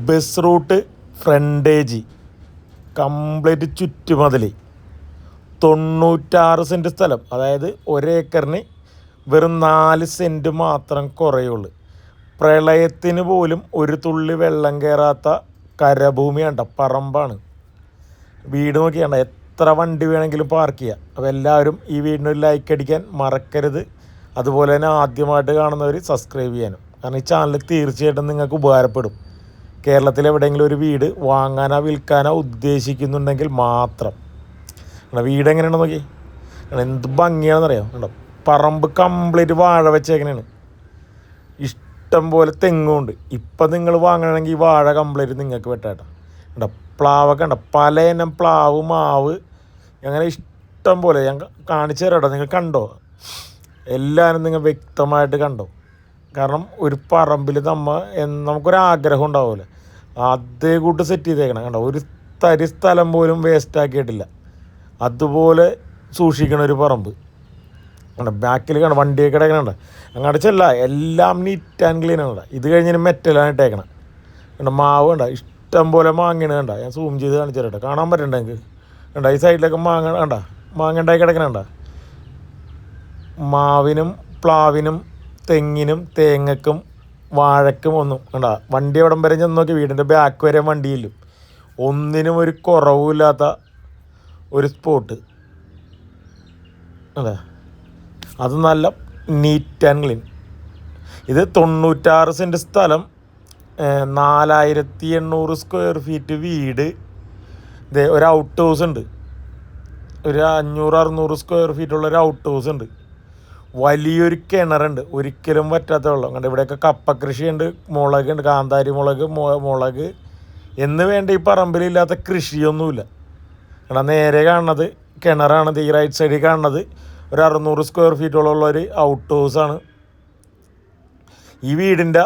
Bus route frontage complete ചുറ്റുമതിൽ 96 cent സ്ഥലം, അതായത് ഒരേക്കറിന് വെറും 4 സെൻറ്റ് മാത്രം കുറയുള്ളൂ. പ്രളയത്തിന് പോലും ഒരു തുള്ളി വെള്ളം കയറാത്ത കരഭൂമി കണ്ട പറമ്പാണ്. വീട് നോക്കിയാണ്ട എത്ര വണ്ടി വേണമെങ്കിലും പാർക്ക് ചെയ്യുക. അപ്പോൾ എല്ലാവരും ഈ വീടിന് ഒരു ലൈക്ക് അടിക്കാൻ മറക്കരുത്. അതുപോലെ തന്നെ ആദ്യമായിട്ട് കാണുന്നവർ സബ്സ്ക്രൈബ് ചെയ്യാനും, കാരണം ഈ ചാനൽ തീർച്ചയായിട്ടും നിങ്ങൾക്ക് ഉപകാരപ്പെടും. കേരളത്തിൽ എവിടെയെങ്കിലും ഒരു വീട് വാങ്ങാനോ വിൽക്കാനോ ഉദ്ദേശിക്കുന്നുണ്ടെങ്കിൽ മാത്രം. വീട് എങ്ങനെയാണെന്ന് നോക്കി, എന്ത് ഭംഗിയാണെന്നറിയാം. കണ്ടോ, പറമ്പ് കംപ്ലീറ്റ് വാഴ വെച്ചേക്കണേണ്. ഇഷ്ടം പോലെ തെങ്ങുണ്ട്. ഇപ്പം നിങ്ങൾ വാങ്ങണമെങ്കിൽ ഈ വാഴ കംപ്ലീറ്റ് നിങ്ങൾക്ക് വെട്ടാട്ടോ. കണ്ടോ, പ്ലാവൊക്കെ ഉണ്ടോ, പല ഇനം പ്ലാവ്, മാവ്, അങ്ങനെ ഇഷ്ടം പോലെ ഞാൻ കാണിച്ചു തരാം കേട്ടോ. നിങ്ങൾ കണ്ടോ, എല്ലാവരും നിങ്ങൾ വ്യക്തമായിട്ട് കണ്ടോ. കാരണം ഒരു പറമ്പിൽ നമുക്കൊരാഗ്രഹം ഉണ്ടാവില്ല, അതേ കൂട്ട് സെറ്റ് ചെയ്തേക്കണം. കണ്ടോ, ഒരു തരി സ്ഥലം പോലും വേസ്റ്റ് ആക്കിയിട്ടില്ല. അതുപോലെ സൂക്ഷിക്കണ ഒരു പറമ്പ്. കണ്ടോ, ബാക്കിൽ കണ്ടോ വണ്ടിയൊക്കെ കിടക്കണുണ്ട്. അങ്ങോട്ട് ചെല്ല, എല്ലാം നീറ്റ് ആൻഡ് ക്ലീൻ ആണ്. ഇത് കഴിഞ്ഞ് മെറ്റലാണ് ഇട്ടേക്കണം. കണ്ടോ, മാവ് കണ്ട ഇഷ്ടം പോലെ മാങ്ങയാണ്. കണ്ട, ഞാൻ സൂം ചെയ്ത് കാണിച്ചു തരട്ടെ, കാണാൻ പറ്റണ്ട എനിക്ക്. കണ്ട, ഈ സൈഡിലൊക്കെ മാങ്ങ ഉണ്ടായി കിടക്കണുണ്ട. മാവിനും പ്ലാവിനും തെങ്ങിനും തേങ്ങക്കും വാഴക്കും ഒന്നും കണ്ട. വണ്ടി എവിടം വരെ ചെന്ന് നോക്കി, വീടിൻ്റെ ബാക്ക് വരെ വണ്ടിയിലും ഒന്നിനും ഒരു കുറവുമില്ലാത്ത ഒരു സ്പോട്ട്. അതെ, അത് നല്ല നീറ്റ് ആൻഡ് ക്ലീൻ. ഇത് 96 സെൻറ്റ് സ്ഥലം, 4800 സ്ക്വയർ ഫീറ്റ് വീട്. ഇതേ ഒരു ഔട്ട് ഹൗസ് ഉണ്ട്, ഒരു 500-600 സ്ക്വയർ ഫീറ്റുള്ള ഒരു ഔട്ട് ഹൗസ് ഉണ്ട്. വലിയൊരു കിണറുണ്ട്, ഒരിക്കലും പറ്റാത്ത വെള്ളം. കണ്ട് ഇവിടെയൊക്കെ കപ്പ കൃഷിയുണ്ട്, മുളകുണ്ട്, കാന്താരി മുളക് എന്ന് വേണ്ട ഈ പറമ്പിലില്ലാത്ത കൃഷിയൊന്നുമില്ല. കാരണം നേരെ കാണുന്നത് കിണറാണ്. ഈ റൈറ്റ് സൈഡിൽ കാണുന്നത് ഒരു 600 സ്ക്വയർ ഫീറ്റോളം ഒരു ഔട്ട് ഹൗസാണ്. ഈ വീടിൻ്റെ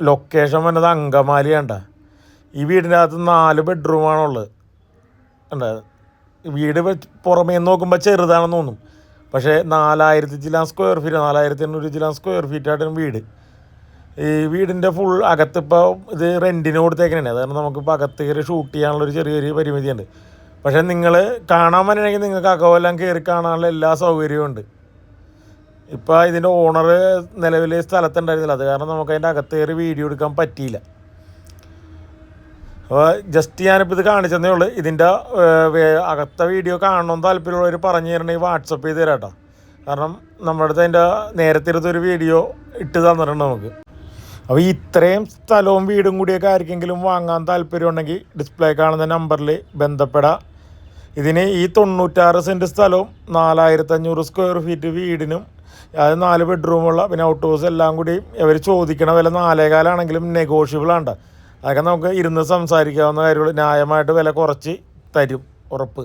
ലൊക്കേഷൻ വന്നത് അങ്കമാലി. കണ്ട, ഈ വീടിൻ്റെ അകത്ത് 4 ബെഡ്റൂമാണുള്ളത്. കണ്ട, വീട് പുറമേ നോക്കുമ്പോൾ ചെറുതാണെന്ന് തോന്നും, പക്ഷേ 4000 ചില്ലാൻ സ്ക്വയർ ഫീറ്റ്, 4800 ചില്ലാൻ സ്ക്വയർ ഫീറ്റായിട്ടാണ് വീട്. ഈ വീടിൻ്റെ ഫുൾ അകത്തിപ്പോൾ ഇത് റെൻറ്റിന് കൊടുത്തേക്കണേ. അതാണ് നമുക്കിപ്പോൾ അകത്ത് കയറി ഷൂട്ട് ചെയ്യാനുള്ളൊരു ചെറിയൊരു പരിമിതിയുണ്ട്. പക്ഷേ നിങ്ങൾ കാണാൻ പറ്റണമെങ്കിൽ നിങ്ങൾക്ക് അകമെല്ലാം കയറി കാണാനുള്ള എല്ലാ സൗകര്യവും ഉണ്ട്. ഇപ്പോൾ ഇതിൻ്റെ ഓണർ നിലവിൽ സ്ഥലത്തുണ്ടായിരുന്നില്ല, അത് കാരണം നമുക്ക് അതിൻ്റെ അകത്ത് കയറി വീഡിയോ എടുക്കാൻ പറ്റിയില്ല. അപ്പോൾ ജസ്റ്റ് ഞാനിപ്പോൾ ഇത് കാണിച്ചതേ ഉള്ളൂ. ഇതിൻ്റെ അകത്തെ വീഡിയോ കാണണമെന്ന് താല്പര്യമുള്ളവർ പറഞ്ഞു തരണമെങ്കിൽ വാട്സപ്പ് ചെയ്ത് തരാം കേട്ടോ. കാരണം നമ്മുടെ അടുത്ത് അതിൻ്റെ നേരത്തെ എടുത്തൊരു വീഡിയോ ഇട്ട് തന്നിട്ടുണ്ട് നമുക്ക്. അപ്പോൾ ഇത്രയും സ്ഥലവും വീടും കൂടിയൊക്കെ ആർക്കെങ്കിലും വാങ്ങാൻ താല്പര്യമുണ്ടെങ്കിൽ ഡിസ്പ്ലേ കാണുന്ന നമ്പറിൽ ബന്ധപ്പെടാം. ഇതിന് ഈ 96 സെൻറ്റ് സ്ഥലവും 4500 സ്ക്വയർ ഫീറ്റ് വീടിനും, അത് 4 ബെഡ്റൂമുള്ള പിന്നെ ഔട്ട് ഹൗസ് എല്ലാം കൂടി ഇവർ ചോദിക്കണ വില 4,400 നെഗോഷ്യബിൾ ആണ്. അതൊക്കെ നമുക്ക് ഇരുന്ന് സംസാരിക്കാവുന്ന കാര്യമുള്ളൂ. ന്യായമായിട്ട് വില കുറച്ച് തരും, ഉറപ്പ്.